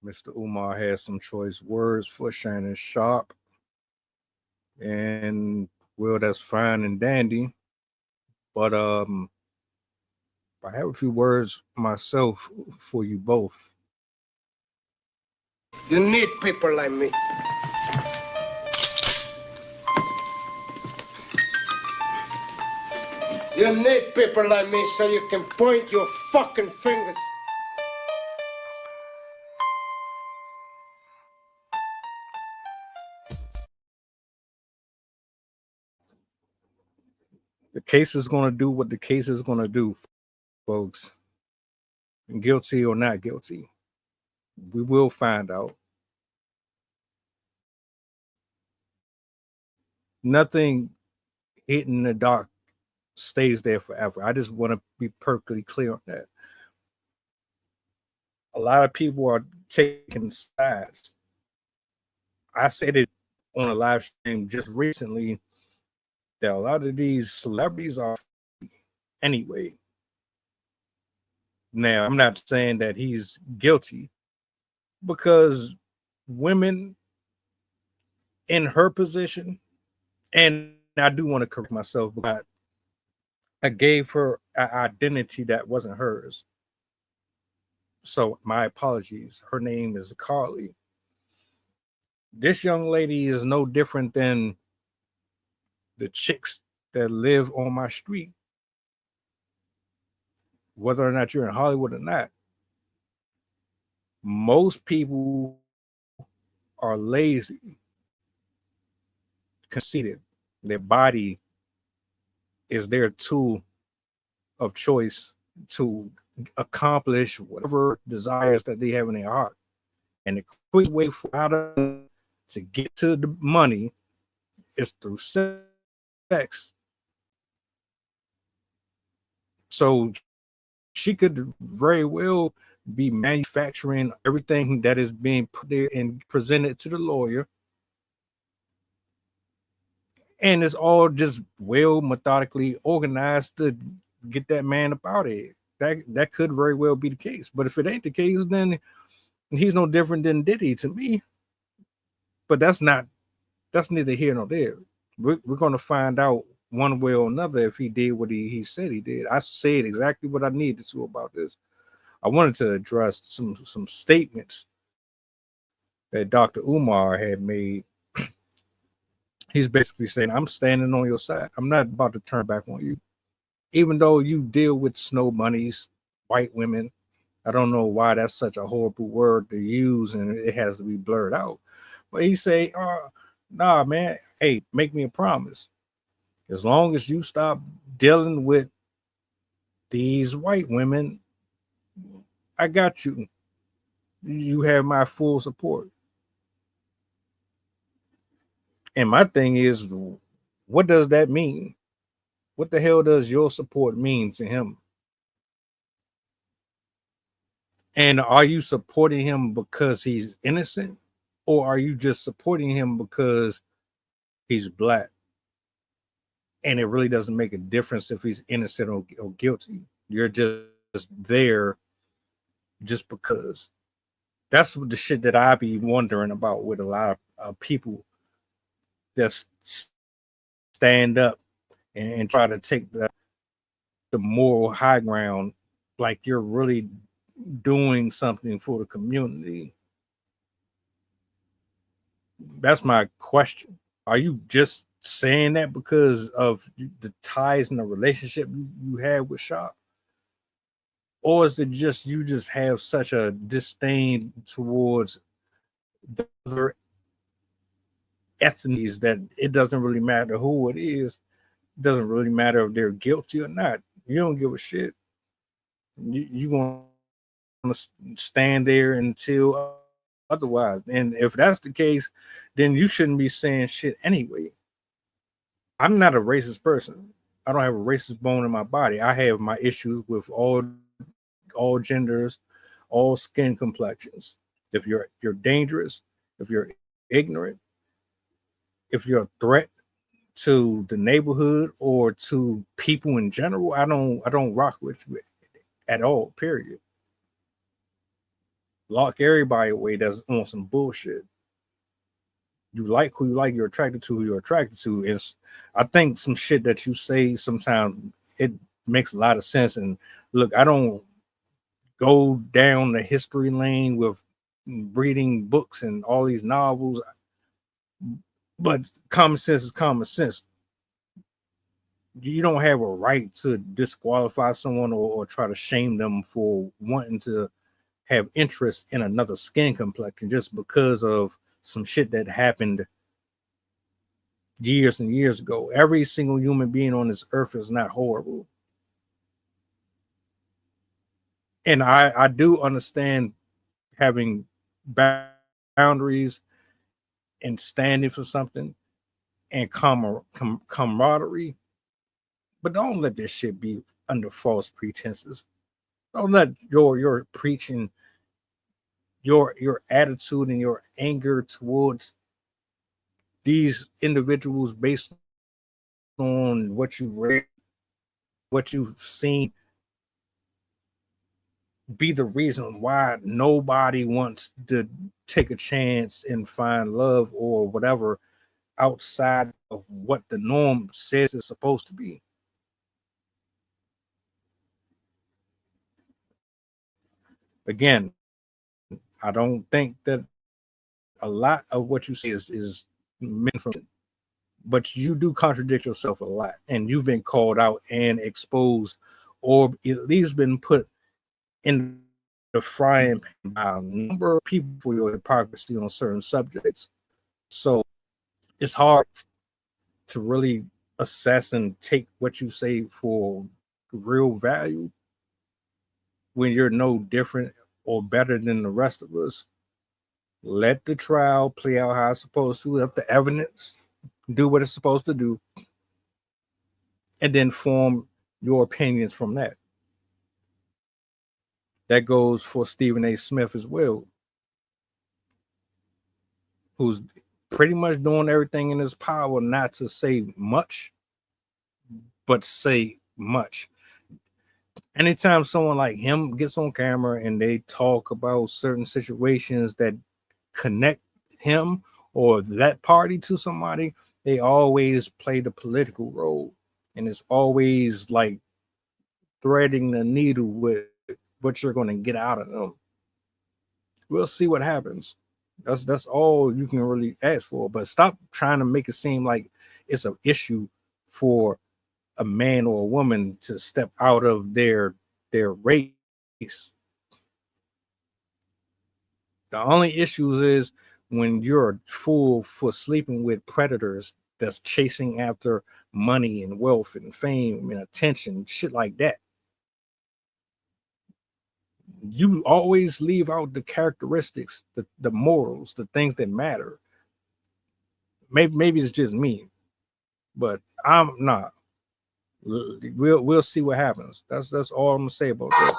Mr. Umar has some choice words for Shannon Sharpe. And well, that's fine and dandy. But I have a few words myself for you both. You need people like me. You need people like me so you can point your fucking fingers. The case is going to do what the case is going to do, folks. Guilty or not guilty. We will find out. Nothing hidden in the dark stays there forever. I just want to be perfectly clear on that. A lot of people are taking sides. I said it on a live stream just recently that a lot of these celebrities are anyway. Now, I'm not saying that he's guilty because women in her position, and I do want to correct myself, but I gave her an identity that wasn't hers. So my apologies. Her name is Carly. This young lady is no different than the chicks that live on my street. Whether or not you're in Hollywood or not, most people are lazy, conceited. Their body is their tool of choice to accomplish whatever desires that they have in their heart. And the quick way for how to get to the money is through sex. So she could very well be manufacturing everything that is being put there and presented to the lawyer. And it's all just well methodically organized to get that man up out of here. That could very well be the case. But if it ain't the case, then he's no different than Diddy to me. But that's neither here nor there. We're going to find out one way or another if he did what he said he did. I said exactly what I needed to about this. I wanted to address some statements that Dr. Umar had made. He's basically saying, I'm standing on your side. I'm not about to turn back on you. Even though you deal with snow bunnies, white women, I don't know why that's such a horrible word to use and it has to be blurred out. But he say, nah, man, hey, make me a promise. As long as you stop dealing with these white women, I got you. You have my full support. And my thing is, what does that mean? What the hell does your support mean to him? And are you supporting him because he's innocent? Or are you just supporting him because he's black? And it really doesn't make a difference if he's innocent or guilty. You're just there just because. That's the shit that I be wondering about with a lot of people that stand up and try to take the moral high ground, like you're really doing something for the community. That's my question. Are you just saying that because of the ties and the relationship you have with Sharpe? Or is it just you just have such a disdain towards the other ethnicities that it doesn't really matter who it is? It doesn't really matter if they're guilty or not. You don't give a shit. You want to stand there until otherwise. And if that's the case, then you shouldn't be saying shit anyway. I'm not a racist person. I don't have a racist bone in my body. I have my issues with all genders, all skin complexions. If you're dangerous, if you're ignorant, if you're a threat to the neighborhood or to people in general, I don't rock with you at all, period. lock everybody away that's on some bullshit. You like who you like, you're attracted to who you're attracted to. I think some shit that you say sometimes it makes a lot of sense. And look, I don't go down the history lane with reading books and all these novels, but common sense is common sense. You don't have a right to disqualify someone or try to shame them for wanting to have interest in another skin complexion just because of some shit that happened years and years ago. Every single human being on this earth is not horrible. And I do understand having boundaries and standing for something and camaraderie, but don't let this shit be under false pretenses. Don't let your preaching, your attitude and your anger towards these individuals based on what you read, what you've seen, be the reason why nobody wants to take a chance and find love or whatever outside of what the norm says it's supposed to be. Again, I don't think that a lot of what you say is meant from, but you do contradict yourself a lot, and you've been called out and exposed, or at least been put in the frying pan by a number of people for your hypocrisy on certain subjects. So it's hard to really assess and take what you say for real value when you're no different or better than the rest of us. Let the trial play out how it's supposed to, let the evidence do what it's supposed to do, and then form your opinions from that. That goes for Stephen A. Smith as well, who's pretty much doing everything in his power not to say much, but say much. Anytime someone like him gets on camera and they talk about certain situations that connect him or that party to somebody, they always play the political role. And it's always like threading the needle with what you're going to get out of them. We'll see what happens. That's all you can really ask for. But stop trying to make it seem like it's an issue for a man or a woman to step out of their race. The only issues is when you're a fool for sleeping with predators that's chasing after money and wealth and fame and attention, shit like that. You always leave out the characteristics, the morals, the things that matter. Maybe it's just me, but I'm not. We'll see what happens. That's all I'm gonna say about that.